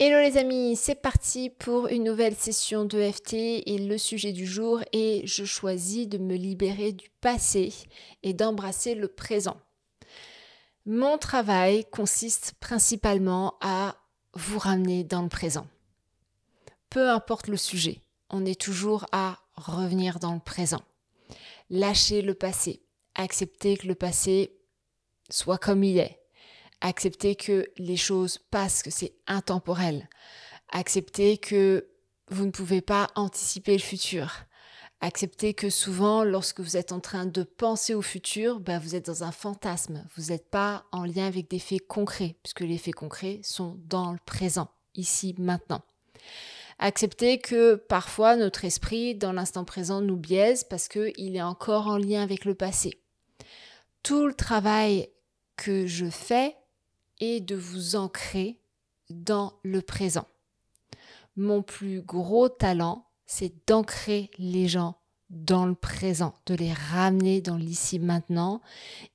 Hello les amis, c'est parti pour une nouvelle session de FT et le sujet du jour est je choisis de me libérer du passé et d'embrasser le présent. Mon travail consiste principalement à vous ramener dans le présent. Peu importe le sujet, on est toujours à revenir dans le présent. Lâcher le passé, accepter que le passé soit comme il est. Accepter que les choses passent, que c'est intemporel. Accepter que vous ne pouvez pas anticiper le futur. Accepter que souvent, lorsque vous êtes en train de penser au futur, vous êtes dans un fantasme. Vous n'êtes pas en lien avec des faits concrets, puisque les faits concrets sont dans le présent, ici, maintenant. Accepter que parfois notre esprit, dans l'instant présent, nous biaise parce qu'il est encore en lien avec le passé. Tout le travail que je fais est de vous ancrer dans le présent. Mon plus gros talent, c'est d'ancrer les gens dans le présent, de les ramener dans l'ici maintenant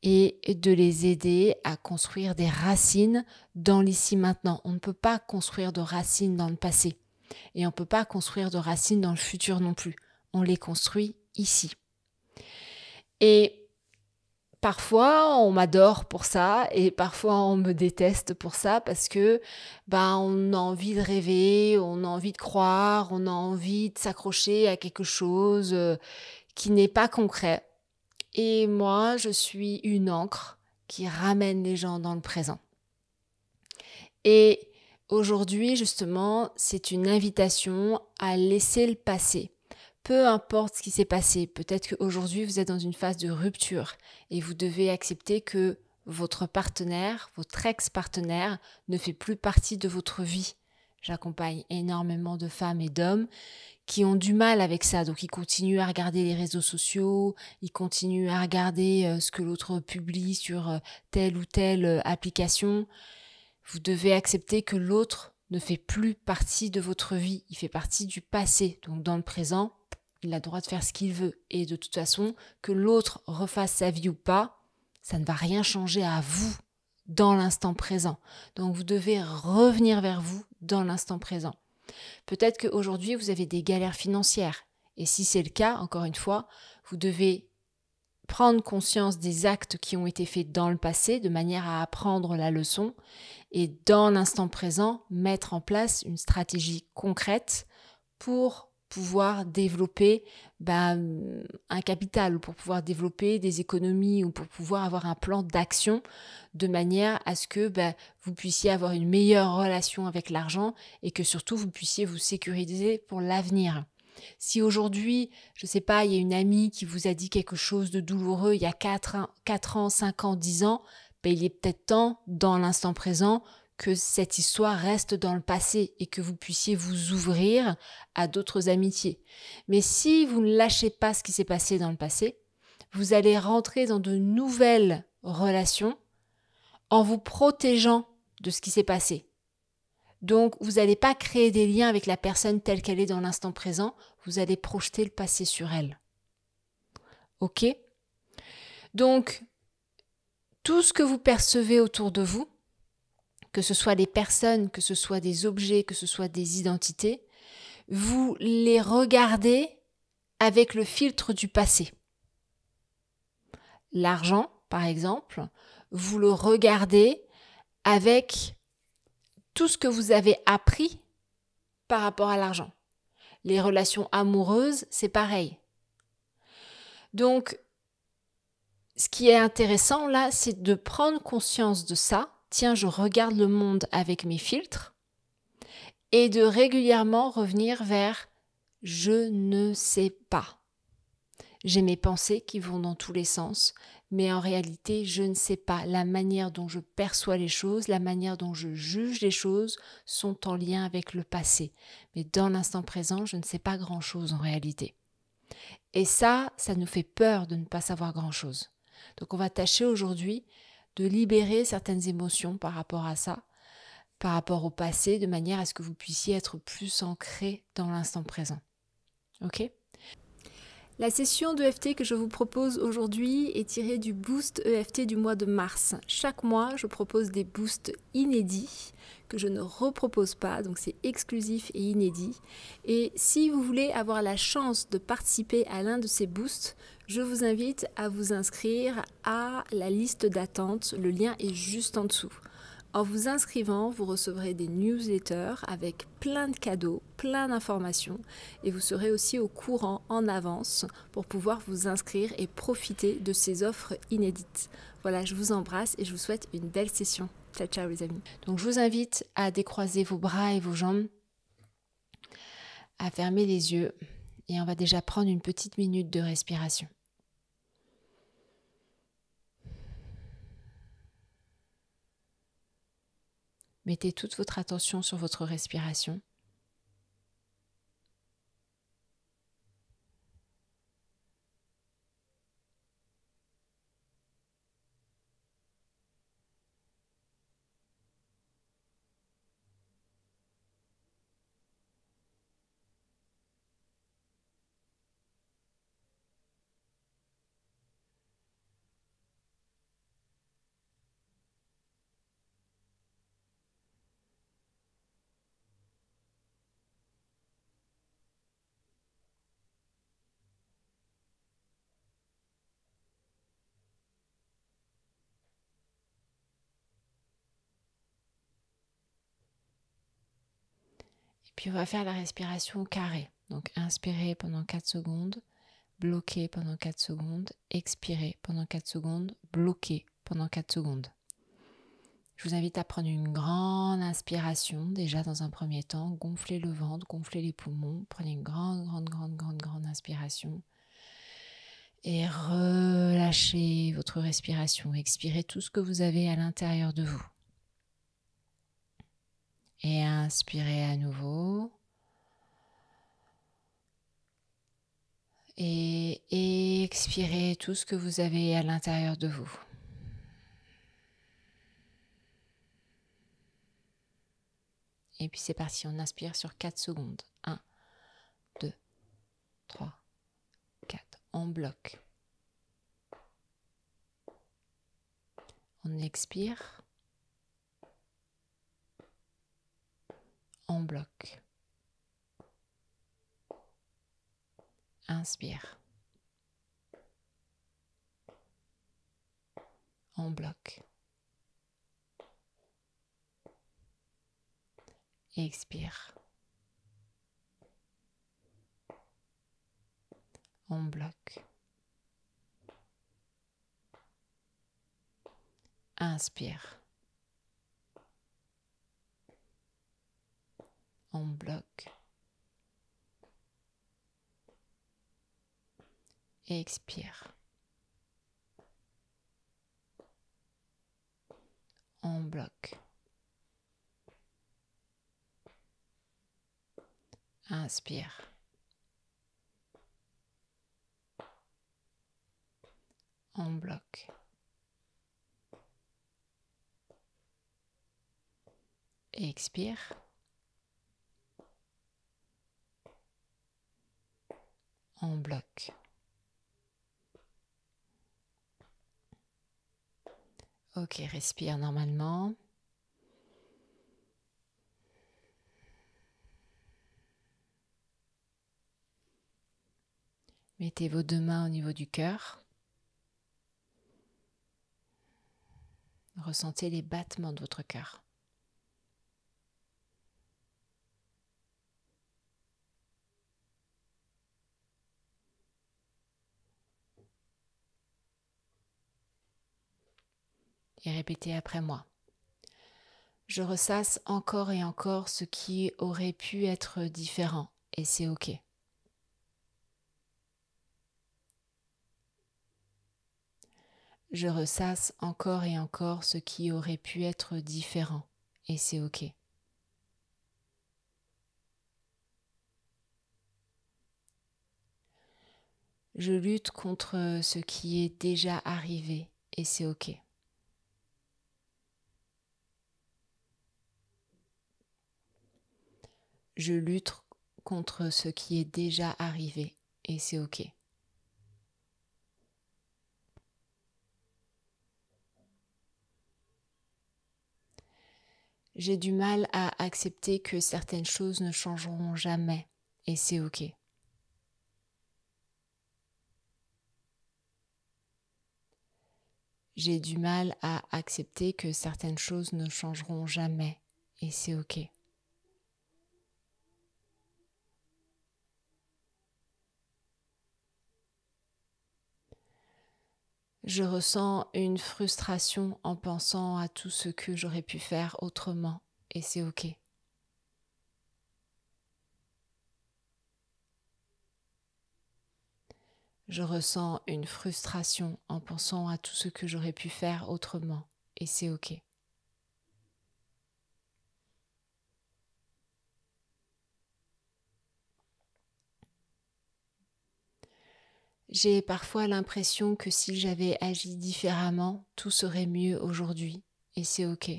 et de les aider à construire des racines dans l'ici maintenant. On ne peut pas construire de racines dans le passé et on ne peut pas construire de racines dans le futur non plus. On les construit ici. Et parfois, on m'adore pour ça et parfois, on me déteste pour ça parce que on a envie de rêver, on a envie de croire, on a envie de s'accrocher à quelque chose qui n'est pas concret. Et moi, je suis une ancre qui ramène les gens dans le présent. Et aujourd'hui, justement, c'est une invitation à laisser le passé. Peu importe ce qui s'est passé, peut-être qu'aujourd'hui vous êtes dans une phase de rupture et vous devez accepter que votre partenaire, votre ex-partenaire ne fait plus partie de votre vie. J'accompagne énormément de femmes et d'hommes qui ont du mal avec ça, donc ils continuent à regarder les réseaux sociaux, ils continuent à regarder ce que l'autre publie sur telle ou telle application. Vous devez accepter que l'autre ne fait plus partie de votre vie, il fait partie du passé, donc dans le présent, il a le droit de faire ce qu'il veut. Et de toute façon, que l'autre refasse sa vie ou pas, ça ne va rien changer à vous dans l'instant présent. Donc vous devez revenir vers vous dans l'instant présent. Peut-être qu'aujourd'hui, vous avez des galères financières. Et si c'est le cas, encore une fois, vous devez prendre conscience des actes qui ont été faits dans le passé de manière à apprendre la leçon et dans l'instant présent, mettre en place une stratégie concrète pour pouvoir développer un capital ou pour pouvoir développer des économies ou pour pouvoir avoir un plan d'action de manière à ce que vous puissiez avoir une meilleure relation avec l'argent et que surtout vous puissiez vous sécuriser pour l'avenir. Si aujourd'hui, je ne sais pas, il y a une amie qui vous a dit quelque chose de douloureux il y a 4 ans, 5 ans, 10 ans, il est peut-être temps, dans l'instant présent, que cette histoire reste dans le passé et que vous puissiez vous ouvrir à d'autres amitiés. Mais si vous ne lâchez pas ce qui s'est passé dans le passé, vous allez rentrer dans de nouvelles relations en vous protégeant de ce qui s'est passé. Donc, vous n'allez pas créer des liens avec la personne telle qu'elle est dans l'instant présent, vous allez projeter le passé sur elle. Ok ? Donc, tout ce que vous percevez autour de vous, que ce soit des personnes, que ce soit des objets, que ce soit des identités, vous les regardez avec le filtre du passé. L'argent, par exemple, vous le regardez avec tout ce que vous avez appris par rapport à l'argent. Les relations amoureuses, c'est pareil. Donc, ce qui est intéressant là, c'est de prendre conscience de ça. Tiens, je regarde le monde avec mes filtres et de régulièrement revenir vers « je ne sais pas ». J'ai mes pensées qui vont dans tous les sens, mais en réalité, je ne sais pas. La manière dont je perçois les choses, la manière dont je juge les choses sont en lien avec le passé. Mais dans l'instant présent, je ne sais pas grand-chose en réalité. Et ça nous fait peur de ne pas savoir grand-chose. Donc on va tâcher aujourd'hui de libérer certaines émotions par rapport à ça, par rapport au passé, de manière à ce que vous puissiez être plus ancré dans l'instant présent. Ok ? La session d'EFT que je vous propose aujourd'hui est tirée du boost EFT du mois de mars. Chaque mois, je propose des boosts inédits que je ne repropose pas, donc c'est exclusif et inédit. Et si vous voulez avoir la chance de participer à l'un de ces boosts, je vous invite à vous inscrire à la liste d'attente. Le lien est juste en dessous. En vous inscrivant, vous recevrez des newsletters avec plein de cadeaux, plein d'informations et vous serez aussi au courant en avance pour pouvoir vous inscrire et profiter de ces offres inédites. Voilà, je vous embrasse et je vous souhaite une belle session. Ciao, ciao les amis. Donc je vous invite à décroiser vos bras et vos jambes, à fermer les yeux et on va déjà prendre une petite minute de respiration. Mettez toute votre attention sur votre respiration. Puis on va faire la respiration carrée. Donc inspirez pendant 4 secondes, bloquez pendant 4 secondes, expirez pendant 4 secondes, bloquez pendant 4 secondes. Je vous invite à prendre une grande inspiration, déjà dans un premier temps, gonflez le ventre, gonflez les poumons, prenez une grande inspiration et relâchez votre respiration, expirez tout ce que vous avez à l'intérieur de vous. Et inspirez à nouveau. Et expirez tout ce que vous avez à l'intérieur de vous. Et puis c'est parti, on inspire sur 4 secondes. 1, 2, 3, 4. On bloque. On expire. On bloque. Inspire. On bloque. Expire. On bloque. Inspire. On bloque. Expire. On bloque. Inspire. On bloque. Expire. On bloque. Ok, respire normalement. Mettez vos 2 mains au niveau du cœur. Ressentez les battements de votre cœur. Et répétez après moi. Je ressasse encore et encore ce qui aurait pu être différent et c'est ok. Je ressasse encore et encore ce qui aurait pu être différent et c'est ok. Je lutte contre ce qui est déjà arrivé et c'est ok. Je lutte contre ce qui est déjà arrivé et c'est ok. J'ai du mal à accepter que certaines choses ne changeront jamais et c'est ok. J'ai du mal à accepter que certaines choses ne changeront jamais et c'est ok. Je ressens une frustration en pensant à tout ce que j'aurais pu faire autrement et c'est ok. Je ressens une frustration en pensant à tout ce que j'aurais pu faire autrement et c'est ok. J'ai parfois l'impression que si j'avais agi différemment, tout serait mieux aujourd'hui et c'est ok.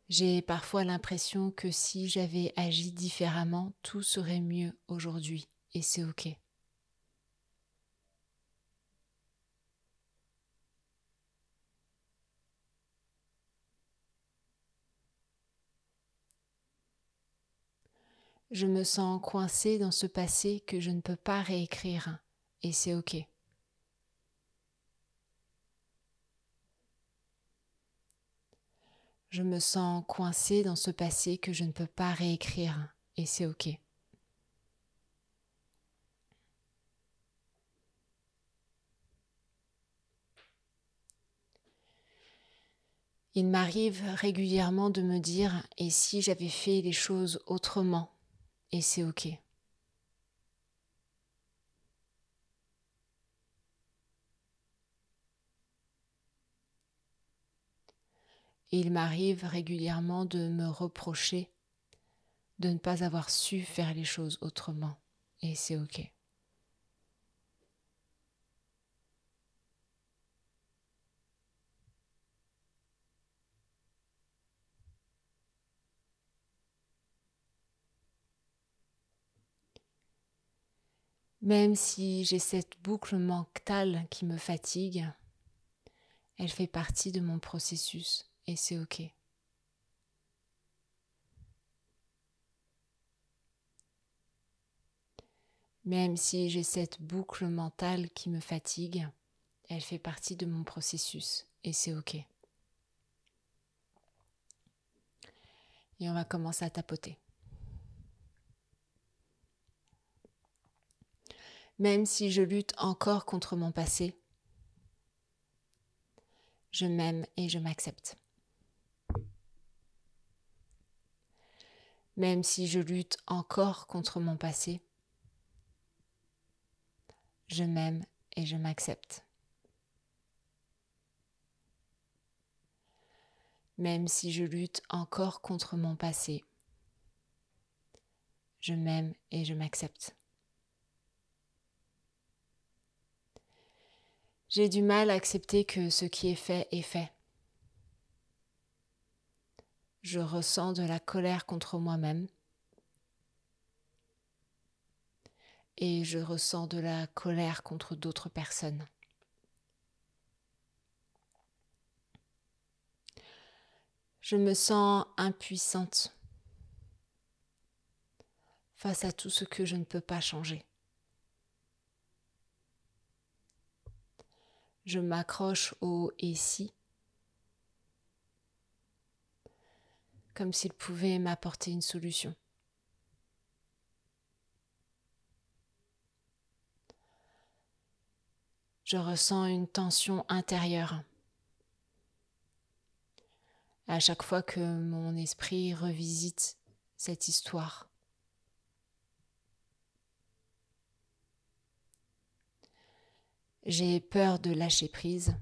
J'ai parfois l'impression que si j'avais agi différemment, tout serait mieux aujourd'hui et c'est ok. Je me sens coincée dans ce passé que je ne peux pas réécrire et c'est ok. Je me sens coincée dans ce passé que je ne peux pas réécrire et c'est ok. Il m'arrive régulièrement de me dire « et si j'avais fait les choses autrement ?» et c'est ok. Il m'arrive régulièrement de me reprocher de ne pas avoir su faire les choses autrement et c'est ok. Même si j'ai cette boucle mentale qui me fatigue, elle fait partie de mon processus et c'est ok. Même si j'ai cette boucle mentale qui me fatigue, elle fait partie de mon processus et c'est ok. Et on va commencer à tapoter. Même si je lutte encore contre mon passé, je m'aime et je m'accepte. Même si je lutte encore contre mon passé, je m'aime et je m'accepte. Même si je lutte encore contre mon passé, je m'aime et je m'accepte. J'ai du mal à accepter que ce qui est fait est fait. Je ressens de la colère contre moi-même et je ressens de la colère contre d'autres personnes. Je me sens impuissante face à tout ce que je ne peux pas changer. Je m'accroche au « et si » comme s'il pouvait m'apporter une solution. Je ressens une tension intérieure à chaque fois que mon esprit revisite cette histoire. J'ai peur de lâcher prise,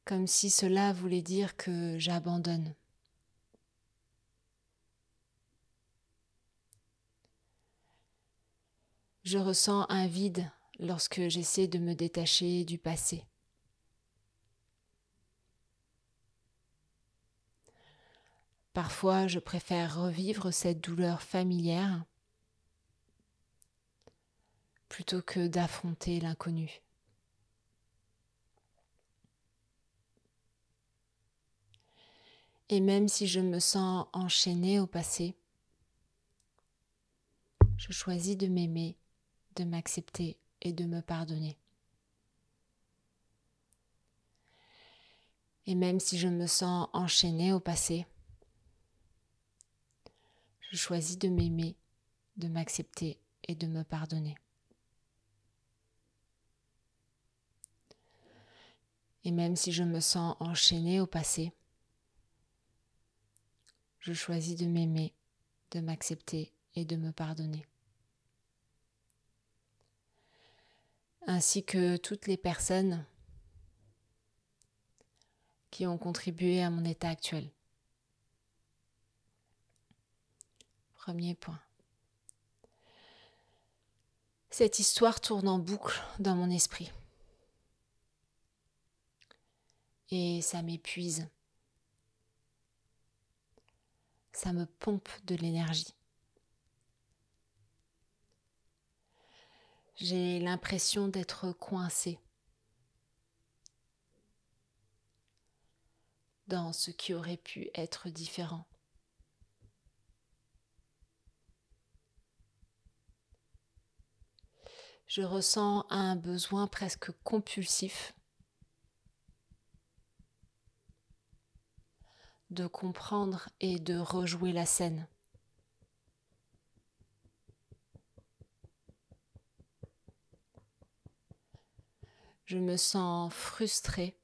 comme si cela voulait dire que j'abandonne. Je ressens un vide lorsque j'essaie de me détacher du passé. Parfois, je préfère revivre cette douleur familière plutôt que d'affronter l'inconnu. Et même si je me sens enchaînée au passé, je choisis de m'aimer, de m'accepter et de me pardonner. Et même si je me sens enchaînée au passé, je choisis de m'aimer, de m'accepter et de me pardonner. Et même si je me sens enchaînée au passé, je choisis de m'aimer, de m'accepter et de me pardonner. Ainsi que toutes les personnes qui ont contribué à mon état actuel. Premier point. Cette histoire tourne en boucle dans mon esprit. Et ça m'épuise. Ça me pompe de l'énergie. J'ai l'impression d'être coincée dans ce qui aurait pu être différent. Je ressens un besoin presque compulsif de comprendre et de rejouer la scène. Je me sens frustrée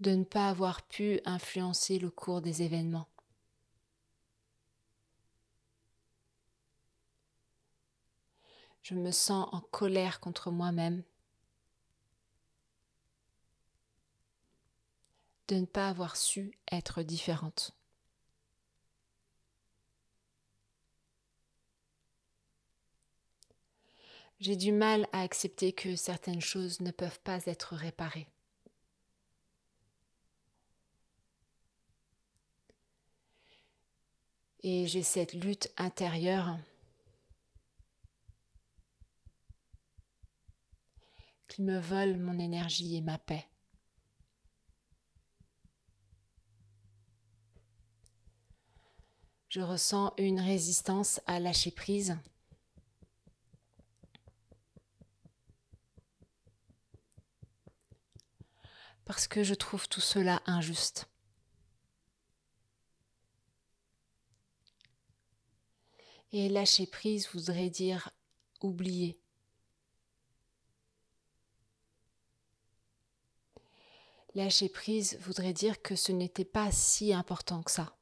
de ne pas avoir pu influencer le cours des événements. Je me sens en colère contre moi-même de ne pas avoir su être différente. J'ai du mal à accepter que certaines choses ne peuvent pas être réparées. Et j'ai cette lutte intérieure qui me vole mon énergie et ma paix. Je ressens une résistance à lâcher prise. Parce que je trouve tout cela injuste. Et lâcher prise voudrait dire oublier. Lâcher prise voudrait dire que ce n'était pas si important que ça.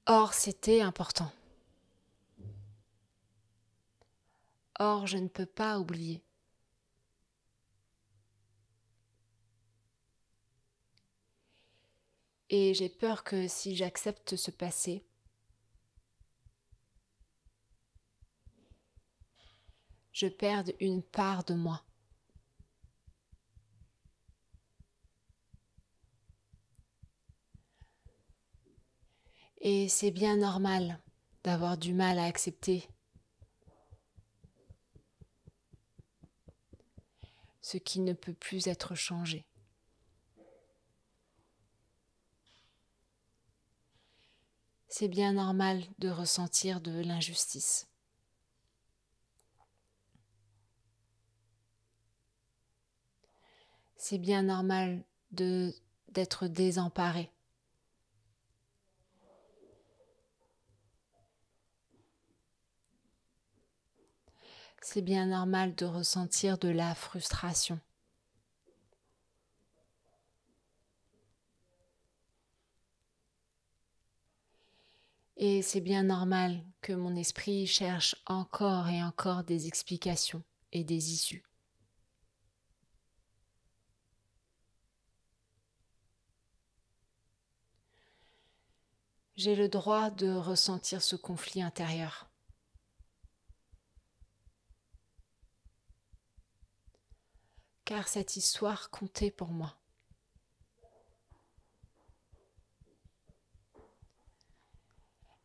Or, c'était important. Or, je ne peux pas oublier. Et j'ai peur que si j'accepte ce passé, je perde une part de moi. Et c'est bien normal d'avoir du mal à accepter ce qui ne peut plus être changé. C'est bien normal de ressentir de l'injustice. C'est bien normal d'être désemparé. C'est bien normal de ressentir de la frustration. Et c'est bien normal que mon esprit cherche encore et encore des explications et des issues. J'ai le droit de ressentir ce conflit intérieur. car cette histoire comptait pour moi.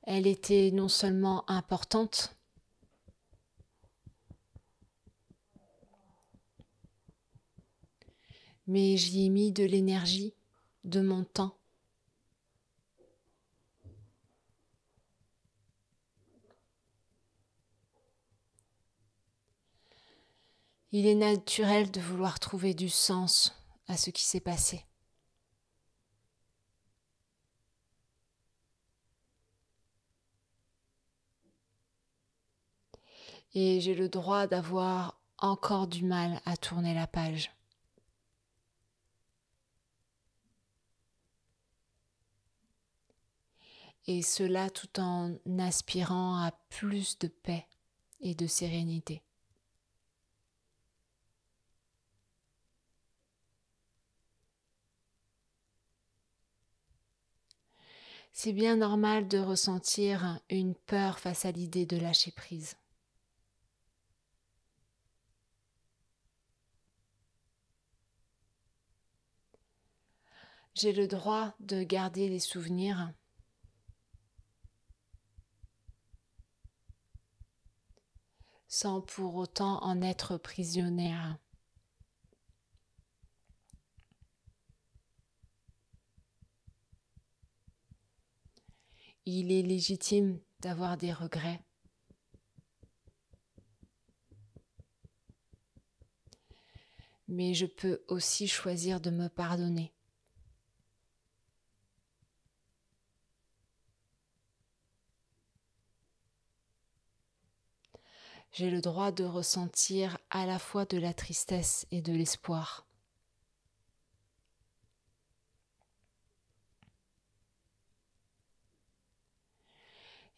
Elle était non seulement importante, mais j'y ai mis de l'énergie, de mon temps. Il est naturel de vouloir trouver du sens à ce qui s'est passé. Et j'ai le droit d'avoir encore du mal à tourner la page. Et cela tout en aspirant à plus de paix et de sérénité. C'est bien normal de ressentir une peur face à l'idée de lâcher prise. J'ai le droit de garder les souvenirs sans pour autant en être prisonnière. Il est légitime d'avoir des regrets. Mais je peux aussi choisir de me pardonner. J'ai le droit de ressentir à la fois de la tristesse et de l'espoir.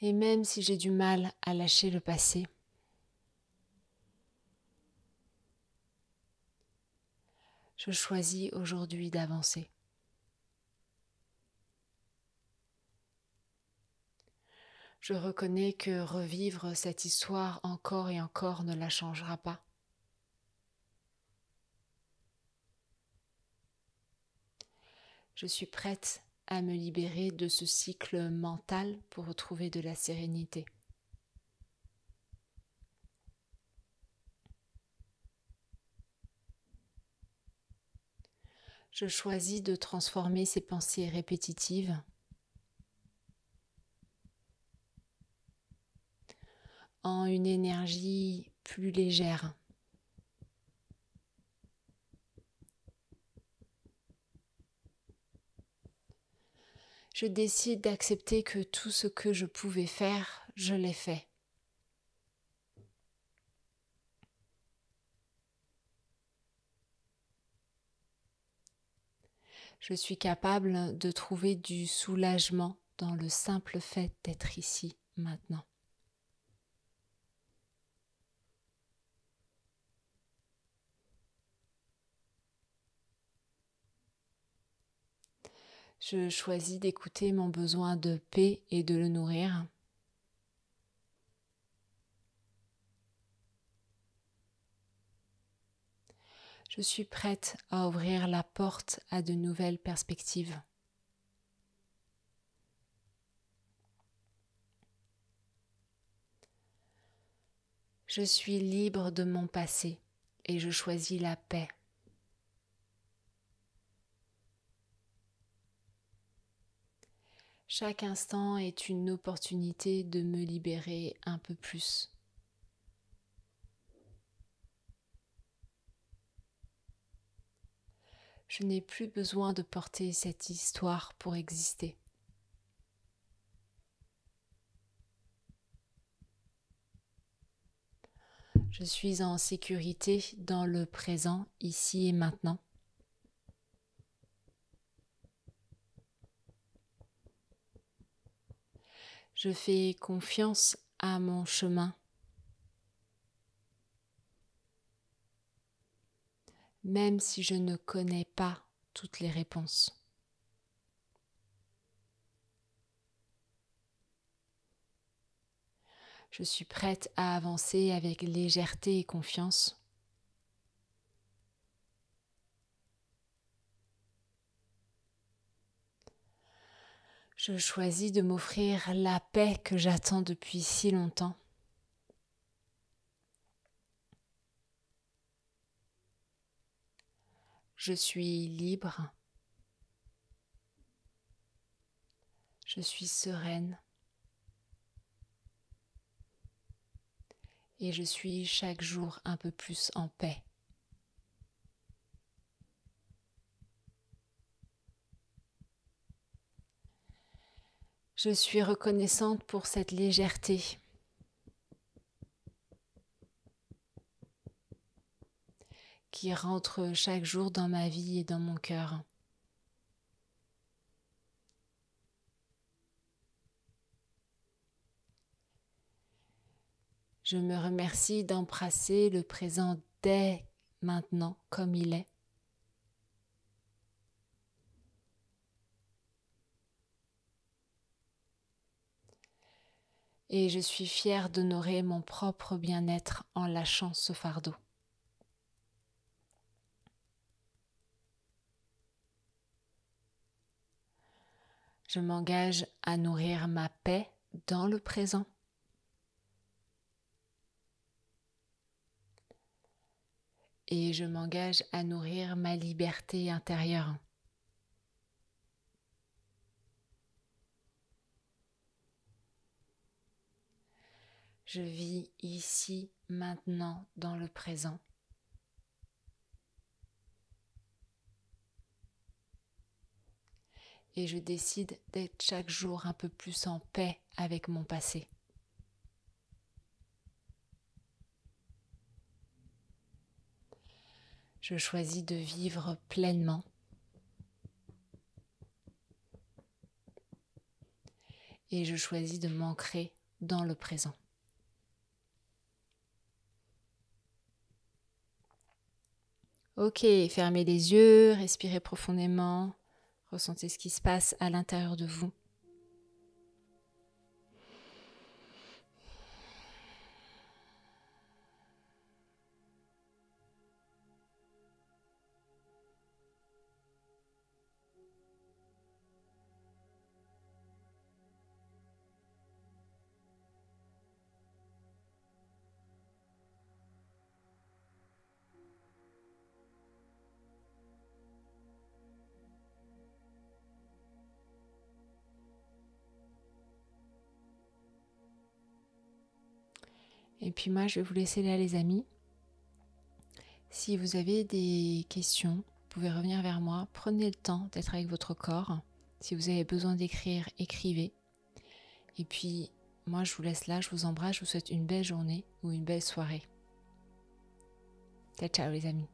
Et même si j'ai du mal à lâcher le passé, je choisis aujourd'hui d'avancer. Je reconnais que revivre cette histoire encore et encore ne la changera pas. Je suis prête à me libérer de ce cycle mental pour retrouver de la sérénité. Je choisis de transformer ces pensées répétitives en une énergie plus légère. Je décide d'accepter que tout ce que je pouvais faire, je l'ai fait. Je suis capable de trouver du soulagement dans le simple fait d'être ici, maintenant. Je choisis d'écouter mon besoin de paix et de le nourrir. Je suis prête à ouvrir la porte à de nouvelles perspectives. Je suis libre de mon passé et je choisis la paix. Chaque instant est une opportunité de me libérer un peu plus. Je n'ai plus besoin de porter cette histoire pour exister. Je suis en sécurité dans le présent, ici et maintenant. Je fais confiance à mon chemin, même si je ne connais pas toutes les réponses. Je suis prête à avancer avec légèreté et confiance. Je choisis de m'offrir la paix que j'attends depuis si longtemps. Je suis libre. Je suis sereine. Et je suis chaque jour un peu plus en paix. Je suis reconnaissante pour cette légèreté qui rentre chaque jour dans ma vie et dans mon cœur. Je me remercie d'embrasser le présent dès maintenant comme il est. Et je suis fière d'honorer mon propre bien-être en lâchant ce fardeau. Je m'engage à nourrir ma paix dans le présent. Et je m'engage à nourrir ma liberté intérieure. Je vis ici, maintenant, dans le présent. Et je décide d'être chaque jour un peu plus en paix avec mon passé. Je choisis de vivre pleinement. Et je choisis de m'ancrer dans le présent. Ok, fermez les yeux, respirez profondément, ressentez ce qui se passe à l'intérieur de vous. Et puis moi, je vais vous laisser là, les amis. Si vous avez des questions, vous pouvez revenir vers moi. Prenez le temps d'être avec votre corps. Si vous avez besoin d'écrire, écrivez. Et puis, moi, je vous laisse là. Je vous embrasse. Je vous souhaite une belle journée ou une belle soirée. Ciao, ciao, les amis.